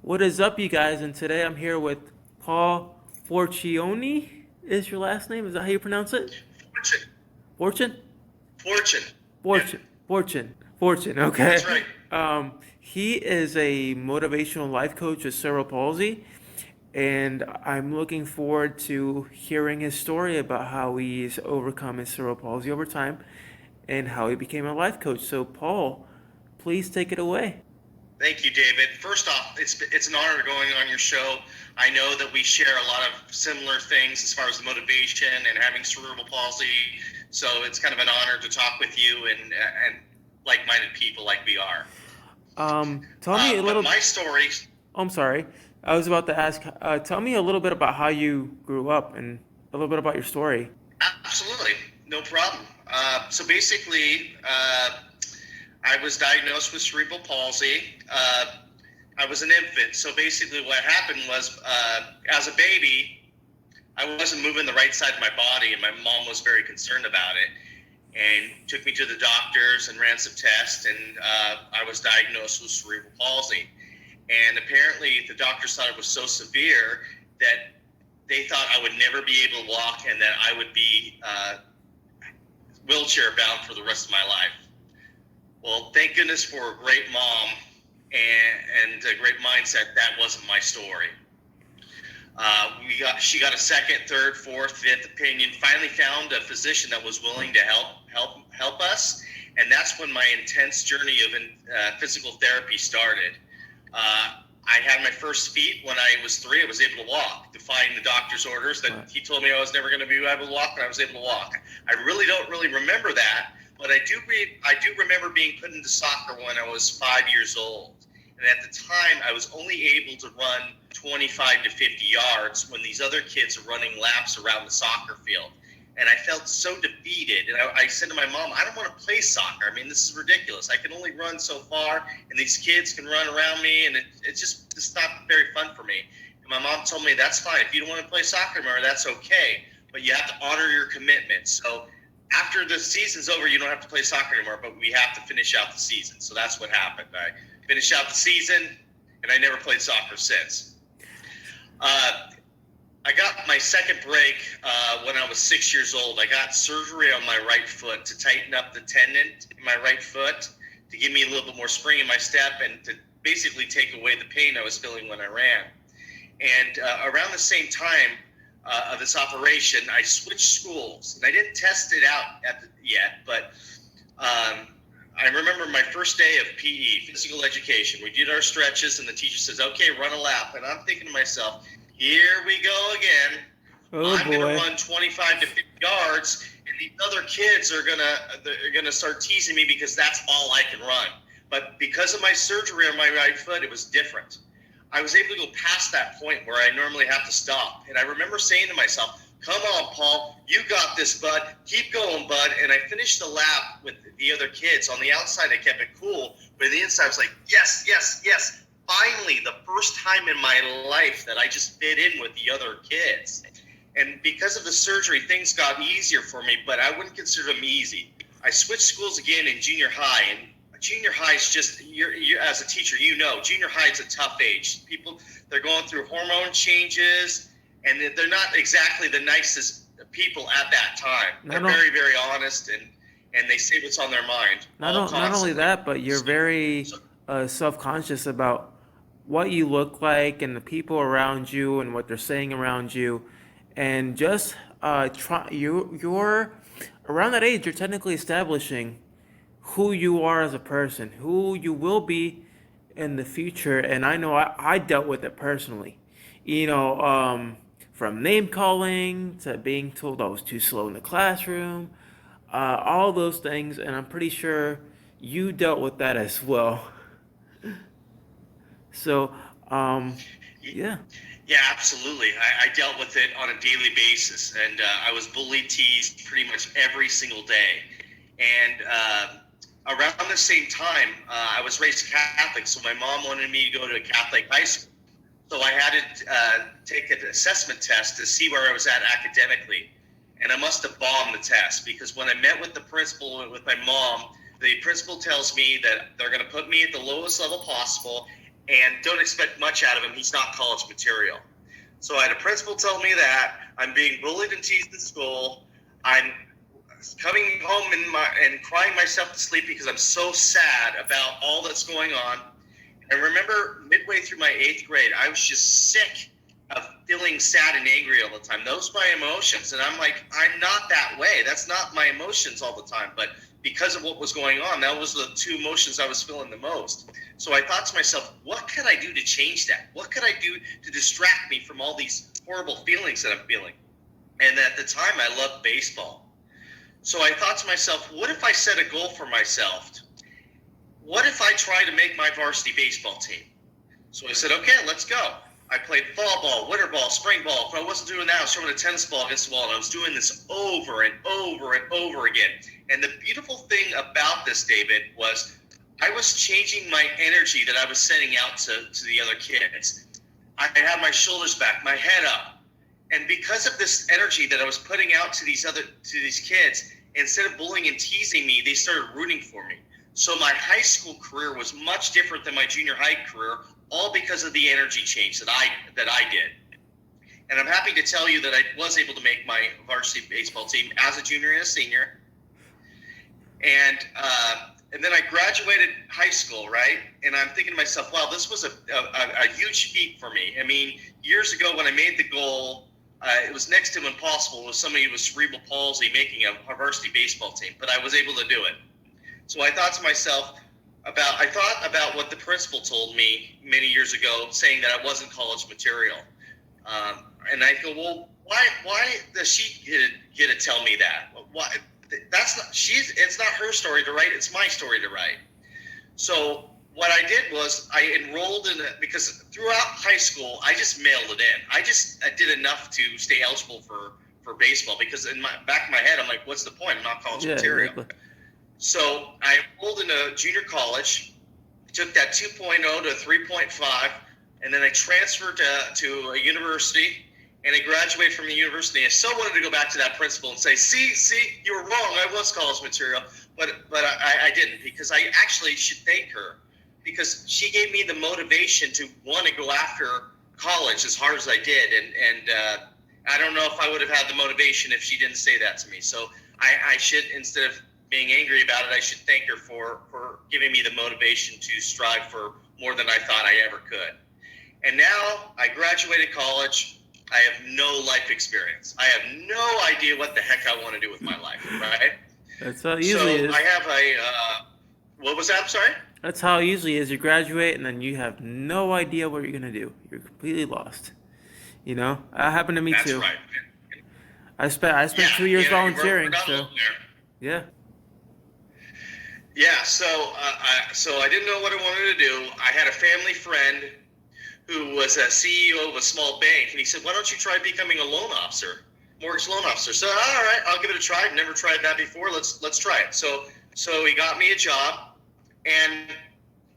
What is up, you guys? And today I'm here with Paul Forchione. Is your last name? Is that how you pronounce it? Fortune. Fortune? Fortune. Yeah, Fortune. Fortune. Fortune. Okay. that's right. He is a motivational life coach with cerebral palsy, and I'm looking forward to hearing his story about how he's overcome his cerebral palsy over time and how he became a life coach. So, Paul, please take it away. Thank you, David. First off, it's an honor going on your show. I know that we share a lot of similar things as far as the motivation and having cerebral palsy. So it's kind of an honor to talk with you and like-minded people like we are. Tell me a But little. my story, Oh, I'm sorry. I was about to ask. Tell me a little bit about how you grew up and a little bit about your story. absolutely, no problem. So basically, I was diagnosed with cerebral palsy. I was an infant. So basically what happened was, as a baby, I wasn't moving the right side of my body, and my mom was very concerned about it and took me to the doctors and ran some tests, and I was diagnosed with cerebral palsy. And apparently the doctors thought it was so severe that they thought I would never be able to walk and that I would be wheelchair bound for the rest of my life. Well, thank goodness for a great mom and a great mindset. That wasn't my story. She got a second, third, fourth, fifth opinion. Finally, found a physician that was willing to help us, and that's when my intense journey of physical therapy started. I had my first feet when I was 3. I was able to walk, defying the doctor's orders that he told me I was never going to be able to walk, and I was able to walk. I don't really remember that, but I do remember being put into soccer when I was 5 years old. And at the time, I was only able to run 25 to 50 yards when these other kids are running laps around the soccer field. And I felt so defeated. And I said to my mom, I don't want to play soccer. I mean, this is ridiculous. I can only run so far, and these kids can run around me, and it's just not very fun for me. And my mom told me, that's fine. If you don't want to play soccer anymore, that's okay. But you have to honor your commitment. So after the season's over, you don't have to play soccer anymore, but we have to finish out the season. So that's what happened. I finished out the season, and I never played soccer since. I got my second break when I was 6 years old. I got surgery on my right foot to tighten up the tendon in my right foot, to give me a little bit more spring in my step, and to basically take away the pain I was feeling when I ran. And around the same time of this operation, I switched schools. And I didn't test it out yet, but I remember my first day of PE, physical education. We did our stretches, and the teacher says, okay, run a lap. And I'm thinking to myself, here we go again. Oh I'm going to boy. run 25 to 50 yards, and these other kids are gonna start teasing me because that's all I can run. But because of my surgery on my right foot, it was different. I was able to go past that point where I normally have to stop. And I remember saying to myself, come on, Paul, you got this, bud. Keep going, bud. And I finished the lap with the other kids. On the outside, I kept it cool, but on the inside, I was like, yes, yes, yes. Finally, the first time in my life that I just fit in with the other kids. And because of the surgery, things got easier for me, but I wouldn't consider them easy. I switched schools again in junior high, and junior high is just, you're as a teacher, junior high is a tough age. People, they're going through hormone changes, and they're not exactly the nicest people at that time. They're very, very honest, and they say what's on their mind. Not only that, but you're very self-conscious about what you look like and the people around you and what they're saying around you, and just you're around that age. You're technically establishing who you are as a person, who you will be in the future. And I know I dealt with it personally. From name calling to being told I was too slow in the classroom, all those things, and I'm pretty sure you dealt with that as well. So, yeah. Yeah, absolutely. I dealt with it on a daily basis, and I was bullied, teased pretty much every single day. And around the same time, I was raised Catholic, so my mom wanted me to go to a Catholic high school. So I had to take an assessment test to see where I was at academically. And I must have bombed the test, because when I met with the principal and with my mom, the principal tells me that they're going to put me at the lowest level possible, and don't expect much out of him. He's not college material. So I had a principal tell me that. I'm being bullied and teased at school. I'm coming home and crying myself to sleep because I'm so sad about all that's going on. And remember, midway through my 8th grade, I was just sick of feeling sad and angry all the time. Those are my emotions. And I'm like, I'm not that way. That's not my emotions all the time. But because of what was going on, that was the 2 emotions I was feeling the most. So I thought to myself, what could I do to change that? What could I do to distract me from all these horrible feelings that I'm feeling? And at the time, I loved baseball. So I thought to myself, what if I set a goal for myself? What if I try to make my varsity baseball team? So I said, okay, let's go. I played fall ball, winter ball, spring ball. If I wasn't doing that, I was throwing a tennis ball against the wall, and I was doing this over and over and over again. And the beautiful thing about this, David, was I was changing my energy that I was sending out to the other kids. I had my shoulders back, my head up. And because of this energy that I was putting out to these kids, instead of bullying and teasing me, they started rooting for me. So my high school career was much different than my junior high career, all because of the energy change that I did. And I'm happy to tell you that I was able to make my varsity baseball team as a junior and a senior. And then I graduated high school, right? And I'm thinking to myself, wow, this was a huge feat for me. I mean, years ago when I made the goal, it was next to impossible with somebody with cerebral palsy making a varsity baseball team, but I was able to do it. So I thought to myself, I thought about what the principal told me many years ago, saying that I wasn't college material. And I go, well, why does she get to tell me that? Why? It's not her story to write, it's my story to write. So what I did was I enrolled in it because throughout high school, I just mailed it in. I did enough to stay eligible for baseball because in my back of my head, I'm like, what's the point? I'm not college material. Exactly. So I enrolled in a junior college, took that 2.0 to 3.5, and then I transferred to a university, and I graduated from the university. I still wanted to go back to that principal and say, see, you were wrong. I was college material, but I didn't, because I actually should thank her, because she gave me the motivation to want to go after college as hard as I did, and I don't know if I would have had the motivation if she didn't say that to me. So I should, instead of being angry about it, I should thank her for giving me the motivation to strive for more than I thought I ever could. And now I graduated college. I have no life experience. I have no idea what the heck I want to do with my life, right? That's how it usually is. I have what was that? I'm sorry? That's how it usually is. You graduate and then you have no idea what you're going to do. You're completely lost. You know? That happened to me too. That's right. I spent 2 years volunteering. So yeah. Yeah, so I didn't know what I wanted to do. I had a family friend who was a CEO of a small bank, and he said, why don't you try becoming a loan officer, mortgage loan officer? So, all right, I'll give it a try. I've never tried that before. Let's try it. So he got me a job, and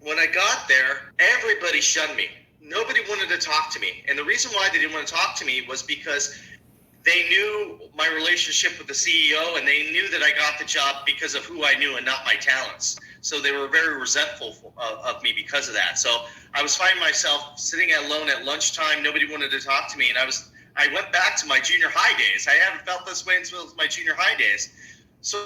when I got there, everybody shunned me. Nobody wanted to talk to me. And the reason why they didn't want to talk to me was because they knew my relationship with the CEO, and they knew that I got the job because of who I knew and not my talents. So they were very resentful of me because of that. So I was finding myself sitting alone at lunchtime. Nobody wanted to talk to me, and I went back to my junior high days. I haven't felt this way until my junior high days. So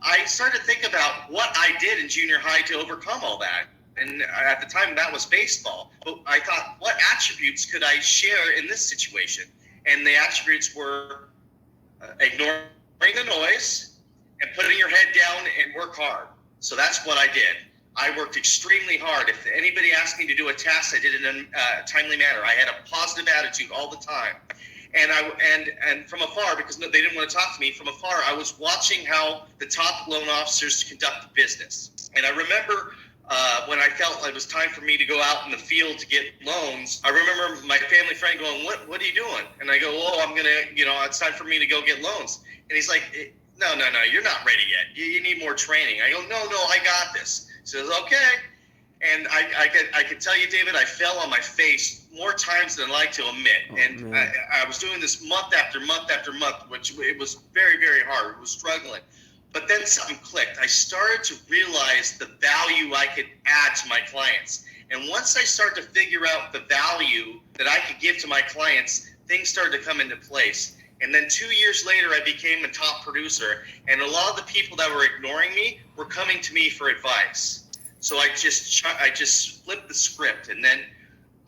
I started to think about what I did in junior high to overcome all that. And at the time, that was baseball. But I thought, what attributes could I share in this situation? And the attributes were ignoring the noise and putting your head down and work hard. So that's what I did. I worked extremely hard. If anybody asked me to do a task, I did it in a timely manner. I had a positive attitude all the time. And from afar, because they didn't want to talk to me, from afar, I was watching how the top loan officers conduct business. And I remember when I felt it was time for me to go out in the field to get loans, I remember my family friend going, what are you doing? And I go, I'm going to, it's time for me to go get loans. And he's like, no, you're not ready yet. You need more training. I go, no, I got this. He says, okay. And I can tell you, David, I fell on my face more times than I like to admit. I was doing this month after month after month, which it was very, very hard. It was struggling. But then something clicked. I started to realize the value I could add to my clients. And once I started to figure out the value that I could give to my clients, things started to come into place. And then 2 years later, I became a top producer. And a lot of the people that were ignoring me were coming to me for advice. So I just flipped the script. And then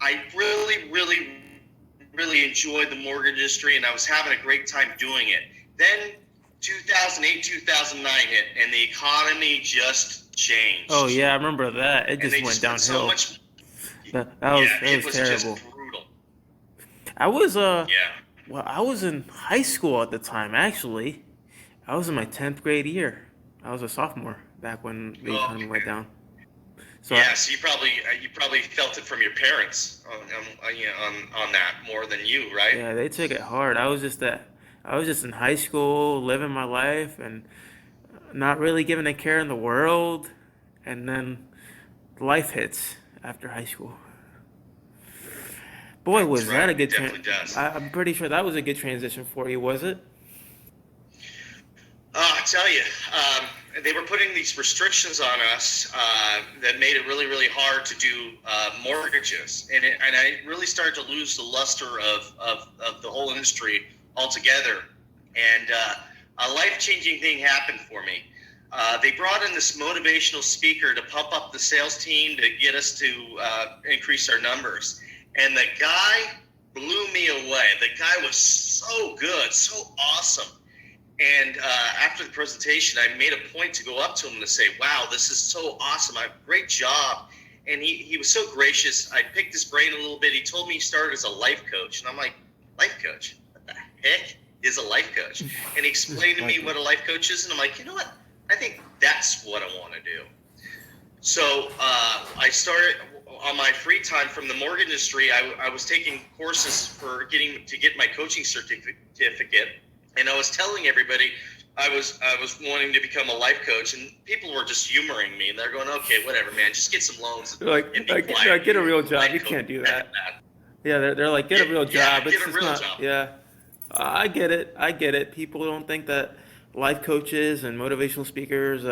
I really enjoyed the mortgage industry, and I was having a great time doing it. Then 2008, 2009 hit, and the economy just changed. Oh yeah, I remember that. It just went downhill. So much, that it was was terrible. just brutal. I was Yeah. well, I was in high school at the time. Actually, I was in my 10th grade year. I was a sophomore back when the economy went down. So yeah, so you probably felt it from your parents on that more than you, right? yeah, they took it hard. I was just in high school, living my life, and not really giving a care in the world. And then life hits after high school. Boy, That's was that right. a It good definitely does. I'm pretty sure that was a good transition for you, was it? I tell you, they were putting these restrictions on us that made it really hard to do mortgages, and I really started to lose the luster of the whole industry altogether. And a life-changing thing happened for me. They brought in this motivational speaker to pump up the sales team to get us to increase our numbers, and the guy blew me away. The guy was so good, so awesome. And after the presentation, I made a point to go up to him to say, wow, this is so awesome. Great job. And he was so gracious. I picked his brain a little bit. He told me he started as a life coach. And I'm like, life coach? What the heck is a life coach? And he explained to me what a life coach is. And I'm like, you know what? I think that's what I want to do. So I started on my free time from the mortgage industry. I was taking courses for to get my coaching certificate. And I was telling everybody I was wanting to become a life coach, and people were just humoring me. And they're going, "Okay, whatever, man. Just get some loans and be quiet. Get a real job. You can't do that." Yeah, they're like, get a real job. Get a real job. Yeah, I get it. People don't think that life coaches and motivational speakers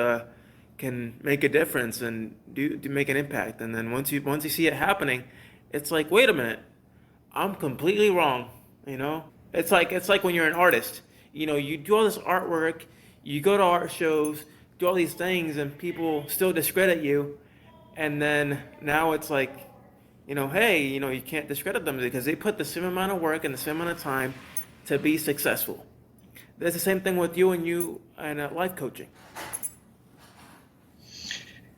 can make a difference and do make an impact. And then once you see it happening, it's like, wait a minute, I'm completely wrong. You know, it's like when you're an artist. You know, you do all this artwork, you go to art shows, do all these things, and people still discredit you. And then now it's like, you know, hey, you know, you can't discredit them because they put the same amount of work and the same amount of time to be successful. That's the same thing with you and life coaching.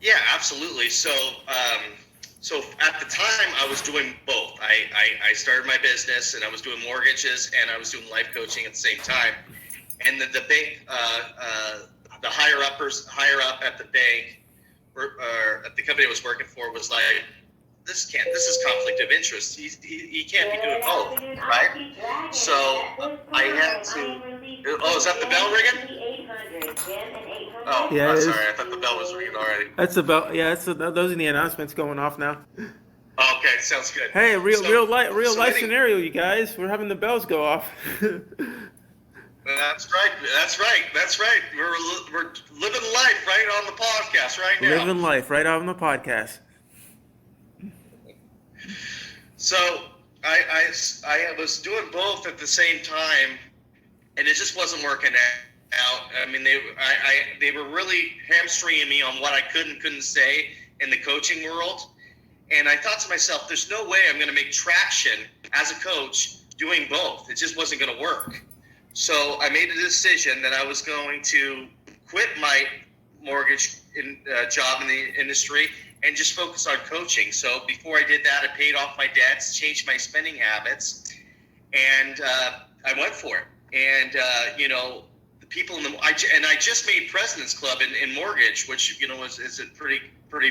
Yeah, absolutely. So at the time, I was doing both. I started my business, and I was doing mortgages, and I was doing life coaching at the same time. And the bank, the higher up at the bank, or at the company I was working for, was like, this is conflict of interest. He can't be doing both, right? So I had to. Oh, is that the bell ringing? Oh, Yeah, I'm sorry. I thought the bell was ringing already. That's about those are the announcements going off now. Okay, sounds good. Hey, real life anyway, scenario, you guys. We're having the bells go off. That's right. We're living life right on the podcast right now. Living life right on the podcast. So I was doing both at the same time, and it just wasn't working out. I mean, they were really hamstringing me on what I could and couldn't say in the coaching world. And I thought to myself, there's no way I'm going to make traction as a coach doing both. It just wasn't going to work. So I made a decision that I was going to quit my mortgage job in the industry and just focus on coaching. So before I did that, I paid off my debts, changed my spending habits, and I went for it. And you know, the people I just made President's Club in mortgage, which, you know, is a pretty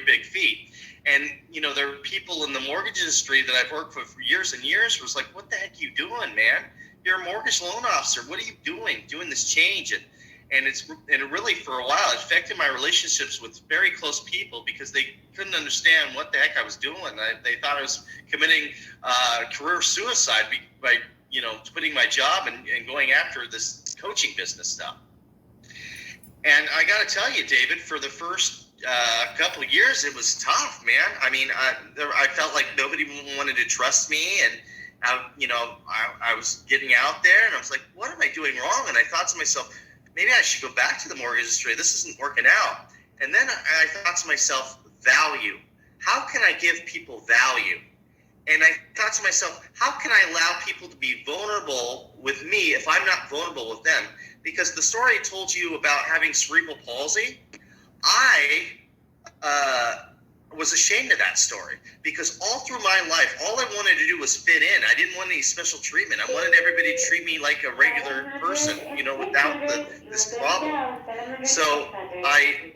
big feat. And, you know, there are people in the mortgage industry that I've worked with for years and years was like, what the heck are you doing, man? You're a mortgage loan officer. What are you doing this change? And it really, for a while, it affected my relationships with very close people because they couldn't understand what the heck I was doing. They thought I was committing career suicide by, you know, quitting my job and going after this coaching business stuff. And I got to tell you, David, for the first a couple of years, it was tough, man. I mean, I felt like nobody wanted to trust me, and I was getting out there, and I was like, what am I doing wrong? And I thought to myself, maybe I should go back to the mortgage industry. This isn't working out. And then I thought to myself, value. How can I give people value? And I thought to myself, how can I allow people to be vulnerable with me if I'm not vulnerable with them? Because the story I told you about having cerebral palsy, I was ashamed of that story, because all through my life, all I wanted to do was fit in. I didn't want any special treatment. I wanted everybody to treat me like a regular person, without this problem. So I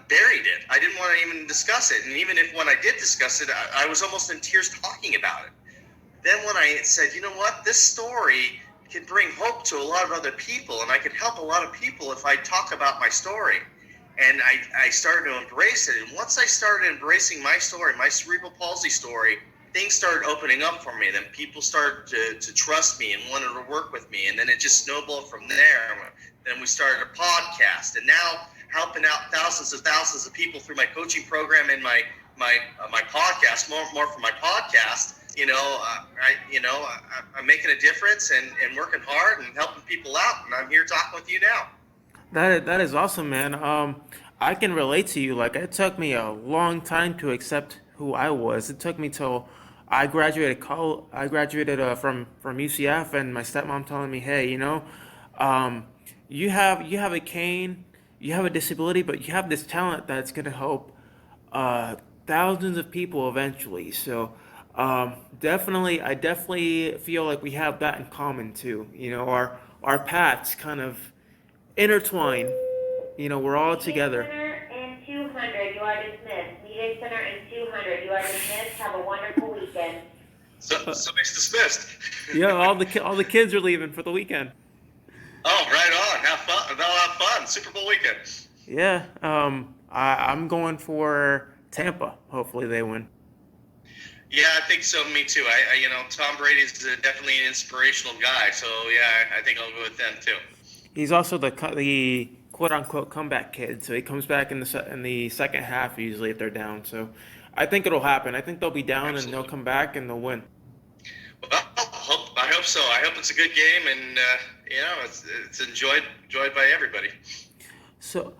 buried it. I didn't want to even discuss it. And even if when I did discuss it, I was almost in tears talking about it. Then when I said, you know what, this story can bring hope to a lot of other people, and I can help a lot of people if I talk about my story. And I started to embrace it. And once I started embracing my story, my cerebral palsy story, things started opening up for me. Then people started to trust me and wanted to work with me. And then it just snowballed from there. Then we started a podcast. And now helping out thousands of people through my coaching program and my podcast, more for my podcast. I'm making a difference and working hard and helping people out. And I'm here talking with you now. That is awesome, man. I can relate to you. Like, it took me a long time to accept who I was. It took me till I graduated from UCF, and my stepmom telling me, "Hey, you have a cane, you have a disability, but you have this talent that's gonna help uh, thousands of people eventually." So, I definitely feel like we have that in common too. Our paths kind of intertwine. We're all Meeting together. center in 200, you are dismissed. Meeting center in 200, you are dismissed. Have a wonderful weekend. Somebody's dismissed. Yeah, all the kids are leaving for the weekend. Oh, right on. Have fun. They'll have fun. Super Bowl weekend. Yeah, I'm going for Tampa. Hopefully they win. Yeah, I think so. Me too. Tom Brady's definitely an inspirational guy. So yeah, I think I'll go with them too. He's also the quote unquote comeback kid, so he comes back in the second half usually if they're down. So I think it'll happen. I think they'll be down and they'll Absolutely. come back and they'll win. Well, I hope so. I hope it's a good game, and it's enjoyed by everybody. So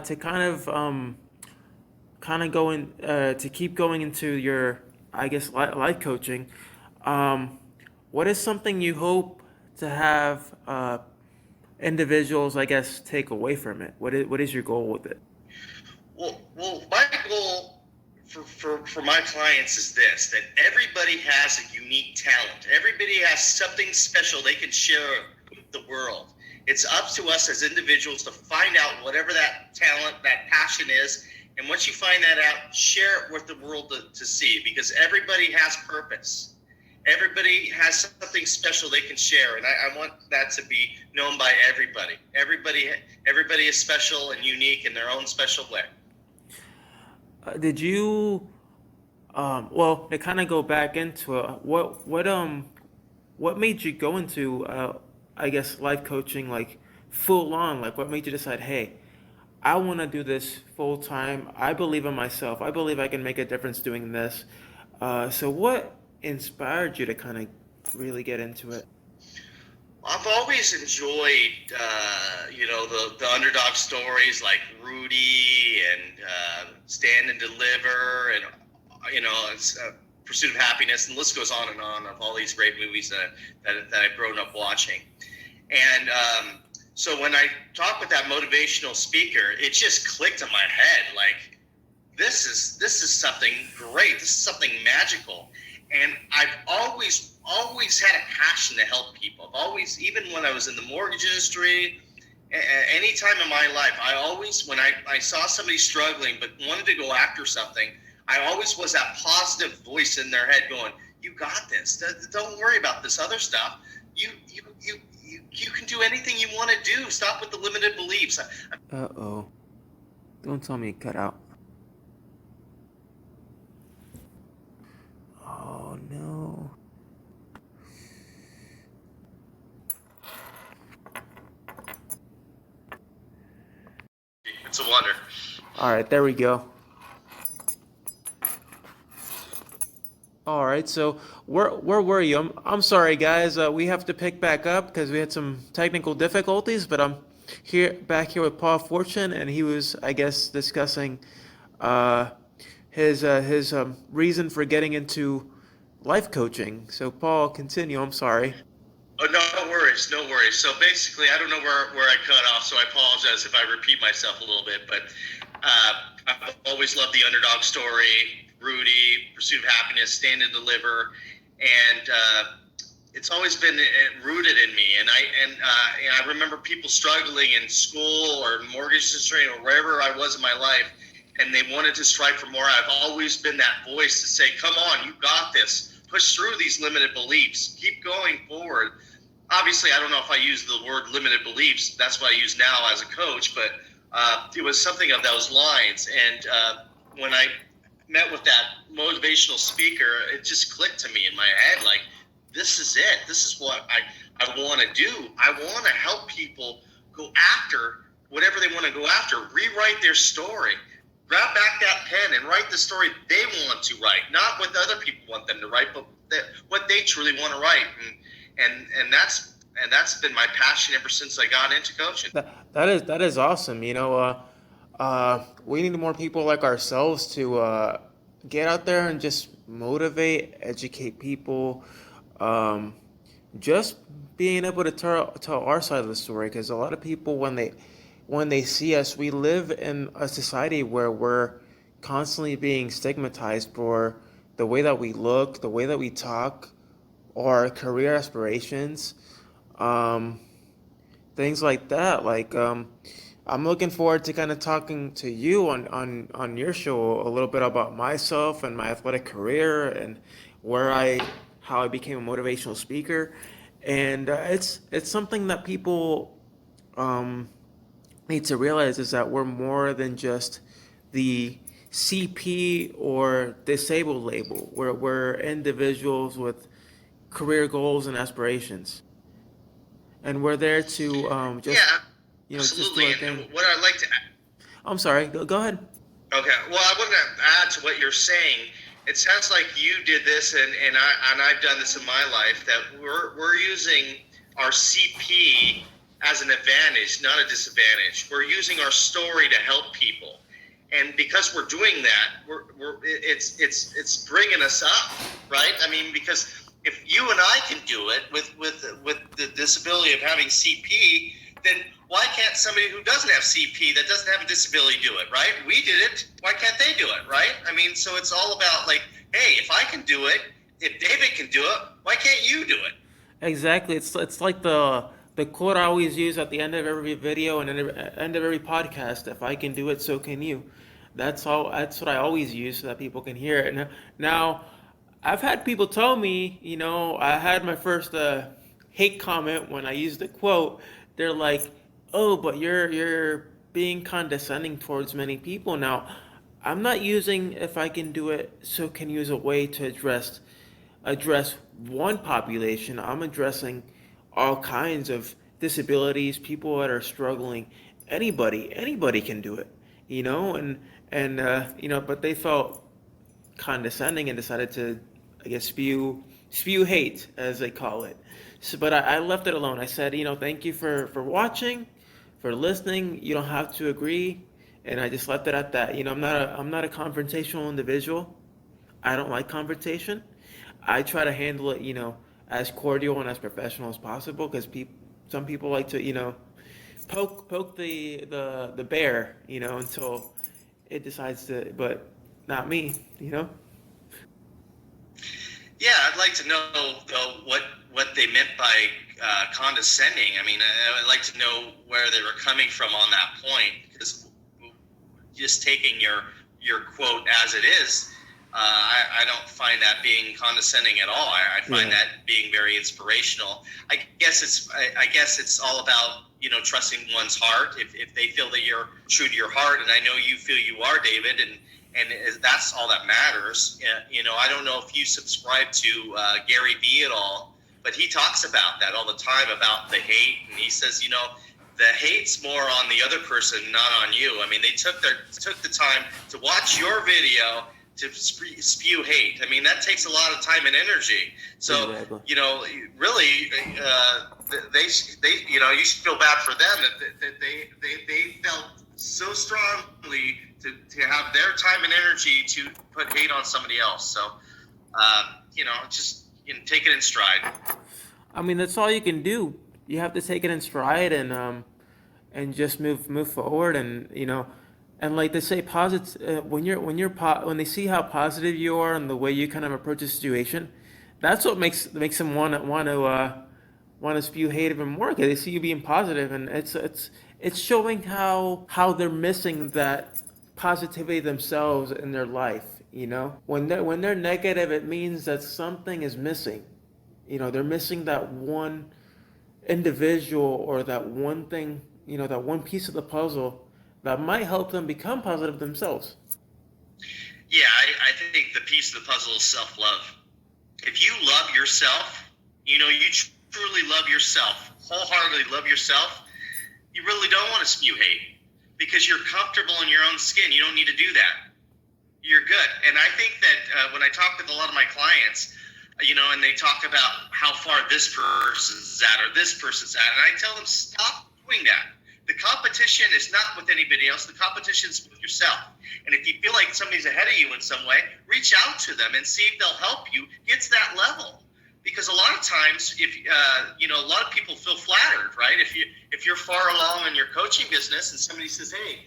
to kind of go in to keep going into your, I guess, life coaching. Um, what is something you hope to have individuals, I guess, take away from it? What is your goal with it? Well, my goal for my clients is this: that everybody has a unique talent. Everybody has something special they can share with the world. It's up to us as individuals to find out whatever that talent, that passion is. And once you find that out, share it with the world to see, because everybody has purpose. Everybody has something special they can share, and I want that to be known by everybody. Everybody is special and unique in their own special way. Did you well, to kind of go back into it, what made you go into I guess life coaching like full on? Like, what made you decide, hey, I want to do this full time. I believe in myself. I believe I can make a difference doing this. So what inspired you to kind of really get into it? I've always enjoyed, the underdog stories like Rudy and Stand and Deliver, and it's Pursuit of Happiness, and the list goes on and on of all these great movies that I've grown up watching. And so when I talk with that motivational speaker, it just clicked in my head, like, this is something great. This is something magical. And I've always had a passion to help people. I've always, even when I was in the mortgage industry, any time in my life, when I saw somebody struggling but wanted to go after something, I always was that positive voice in their head going, "You got this. Don't worry about this other stuff. You can do anything you want to do. Stop with the limited beliefs." Uh-oh. Don't tell me it cut out. Oh no. It's a wonder. All right, there we go. All right, so where were you? I'm sorry, guys. We have to pick back up because we had some technical difficulties. But I'm back here with Paul Fortune, and he was, I guess, discussing uh, his reason for getting into life coaching. So Paul, continue. I'm sorry. Oh, no worries, no worries. So basically, I don't know where I cut off, so I apologize if I repeat myself a little bit. But I've always loved the underdog story, Rudy, Pursuit of Happiness, Stand and Deliver, and it's always been rooted in me. And I remember people struggling in school or mortgage industry or wherever I was in my life, and they wanted to strive for more. I've always been that voice to say, "Come on, you got this. Push through these limited beliefs. Keep going forward." Obviously, I don't know if I use the word limited beliefs. That's what I use now as a coach, but it was something of those lines. And when I met with that motivational speaker, it just clicked to me in my head, like, this is it. This is what I want to do. I want to help people go after whatever they want to go after, rewrite their story, grab back that pen and write the story they want to write, not what other people want them to write, but what they truly want to write. And that's been my passion ever since I got into coaching. That is awesome. We need more people like ourselves to get out there and just motivate, educate people. Just being able to tell our side of the story, because a lot of people when they see us, we live in a society where we're constantly being stigmatized for the way that we look, the way that we talk, our career aspirations, um, things like that. I'm looking forward to kind of talking to you on your show a little bit about myself and my athletic career and how I became a motivational speaker. And it's something that people um, need to realize is that we're more than just the CP or disabled label. We're individuals with career goals and aspirations, and we're there to just Yeah, just do absolutely. our And thing. what I'd like to I'm sorry. Go ahead. Okay. Well, I want to add to what you're saying. It sounds like you did this, and I've done this in my life. That we're using our CP as an advantage, not a disadvantage. We're using our story to help people, and because we're doing that, it's bringing us up, right? I mean, because if you and I can do it with the disability of having CP, then why can't somebody who doesn't have CP, that doesn't have a disability, do it, right? We did it. Why can't they do it, right? I mean, so it's all about like, hey, if I can do it, if David can do it, why can't you do it? Exactly. It's like the quote I always use at the end of every video and end of every podcast. If I can do it, so can you. That's all. That's what I always use so that people can hear it. Now, I've had people tell me, I had my first hate comment when I used the quote. They're like, "Oh, but you're being condescending towards many people." Now, I'm not using "if I can do it, so can you" as a way to address one population. I'm addressing all kinds of disabilities, people that are struggling. Anybody can do it, but they felt condescending and decided to, I guess, spew hate, as they call it. So, but I left it alone. I said, thank you for watching, for listening. You don't have to agree, and I just left it at that. I'm not a confrontational individual. I don't like confrontation. I try to handle it, as cordial and as professional as possible because some people like to, poke the bear, until it decides to, but not me. Yeah, I'd like to know though what they meant by condescending. I mean, I'd like to know where they were coming from on that point, because just taking your quote as it is, I don't find that being condescending at all. I find Yeah. that being very inspirational. I guess it's all about trusting one's heart. If they feel that you're true to your heart, and I know you feel you are, David, and that's all that matters. I don't know if you subscribe to Gary Vee at all, but he talks about that all the time, about the hate, and he says, the hate's more on the other person, not on you. I mean, they took the time to watch your video to spew hate. I mean, that takes a lot of time and energy. So, Exactly. you know, really, they you know, you should feel bad for them that they felt so strongly to have their time and energy to put hate on somebody else. So, you know, just take it in stride. I mean, that's all you can do. You have to take it in stride and just move forward, and and like they say, positive when they see how positive you are and the way you kind of approach a situation, that's what makes them want to spew hate even more, because they see you being positive, and it's showing how they're missing that positivity themselves in their life. When they're negative, it means that something is missing. They're missing that one individual, or that one thing, that one piece of the puzzle that might help them become positive themselves. Yeah, I think the piece of the puzzle is self-love. If you love yourself, you truly love yourself, wholeheartedly love yourself, you really don't want to spew hate, because you're comfortable in your own skin. You don't need to do that. You're good. And I think that when I talk with a lot of my clients, and they talk about how far this person's at or this person's at, and I tell them, stop doing that. The competition is not with anybody else. The competition is with yourself. And if you feel like somebody's ahead of you in some way, reach out to them and see if they'll help you get to that level. Because a lot of times, if a lot of people feel flattered, right? If you're far along in your coaching business and somebody says, "Hey,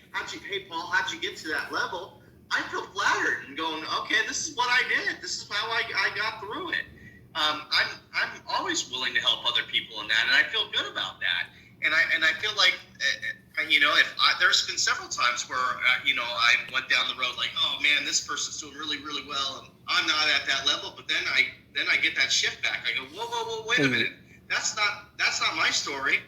Paul, how'd you get to that level?" I feel flattered and going, "Okay, this is what I did. This is how I got through it." I'm always willing to help other people in that, and I feel good about that. And I feel like, there's been several times where I went down the road like, "Oh man, this person's doing really, really well, and I'm not at that level." But then I get that shift back. I go, whoa, wait a minute. That's not my story.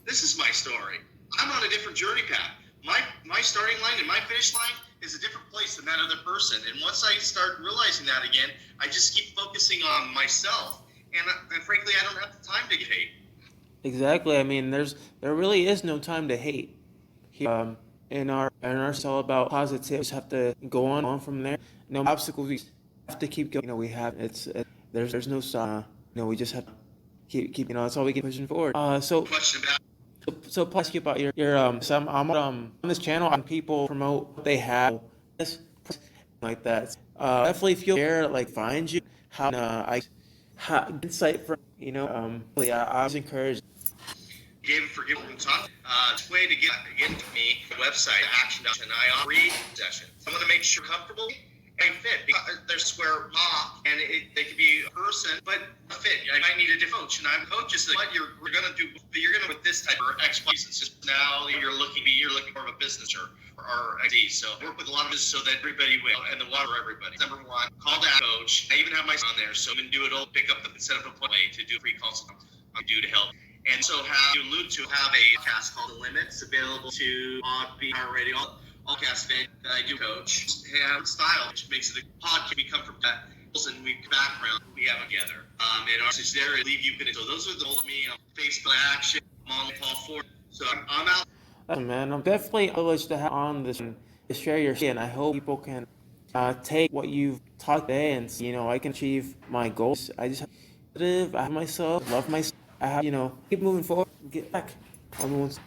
This is my story. I'm on a different journey path. My starting line and my finish line is a different place than that other person. And once I start realizing that again, I just keep focusing on myself. And frankly, I don't have the time to get hate. Exactly. I mean, there really is no time to hate. In our it's all about positivity. We just have to go on from there. No obstacles. We have to keep going. There's no stop. We just have to keep. That's all we keep pushing forward. Question about So, Paul, ask you about your so I'm on this channel, and people promote what they have, this like that. Definitely feel share, like, find you how insight from really, I was encouraged. Gave for giving talk. It's a way to get to me. The website action and I offer free sessions. I want to make sure comfortable and fit. They're square off, and they could be a person, but a fit. I might need a different coach, and I'm coaches that what you're gonna do. You're gonna with this type of expertise. It's just now you're looking more of a business or ID. So I work with a lot of this so that everybody will, and the water for everybody. Number one, call to coach. I even have my son on there, so you can do it all. Pick up the set up a way to do free calls. I do to help. And so, how you allude to, have a podcast called The Limits, available to Podbean, Radio, all cast that I do coach. Have style, which makes it a podcast. We come from that and background we have together. And our message there is leave you connected. So those are the old me on Facebook Action. I'm on Paul Forchione. So I'm out. Man, I'm definitely privileged to have on this and to share your shit, and I hope people can take what you've taught today, and I can achieve my goals. I just have myself, love myself. I have, keep moving forward, get back. Everyone's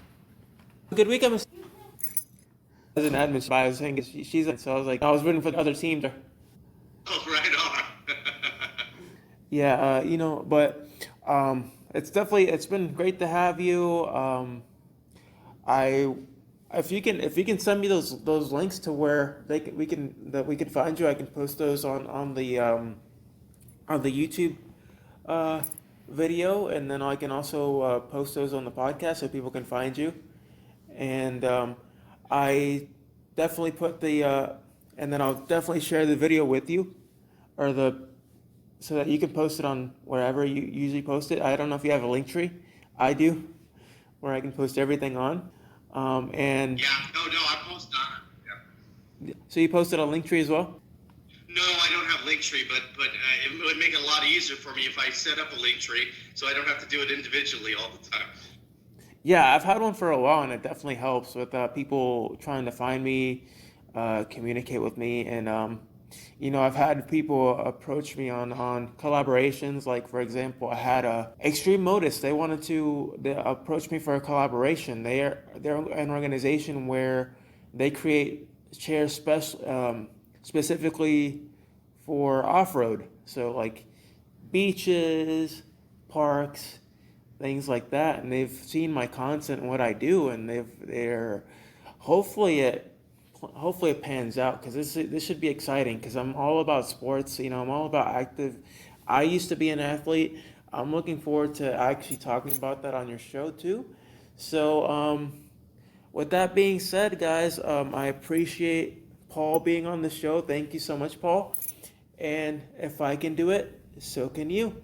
good weekend. As an admin, I was saying she's so I was like, I was rooting for the other team. Oh, right on. Yeah, but it's been great to have you. If you can send me those links to where we can find you, I can post those on the YouTube video, and then I can also post those on the podcast so people can find you. And I definitely put and then I'll definitely share the video with you, so that you can post it on wherever you usually post it. I don't know if you have a link tree. I do, where I can post everything on. And yeah, no, I post on it. Yeah. So you posted on Linktree as well? No, I don't have Linktree, but it would make it a lot easier for me if I set up a Linktree, so I don't have to do it individually all the time. Yeah, I've had one for a while, and it definitely helps with people trying to find me, communicate with me, and I've had people approach me on collaborations. Like for example, I had Extreme Modus. They approach me for a collaboration. They're an organization where they create chairs specifically for off road. So like beaches, parks, things like that, and they've seen my content and what I do, and they're hopefully it hopefully it pans out because this should be exciting because I'm all about sports. I'm all about active. I used to be an athlete. I'm looking forward to actually talking about that on your show too. So with that being said, guys, I appreciate Paul being on the show. Thank you so much, Paul. And if I can do it, so can you.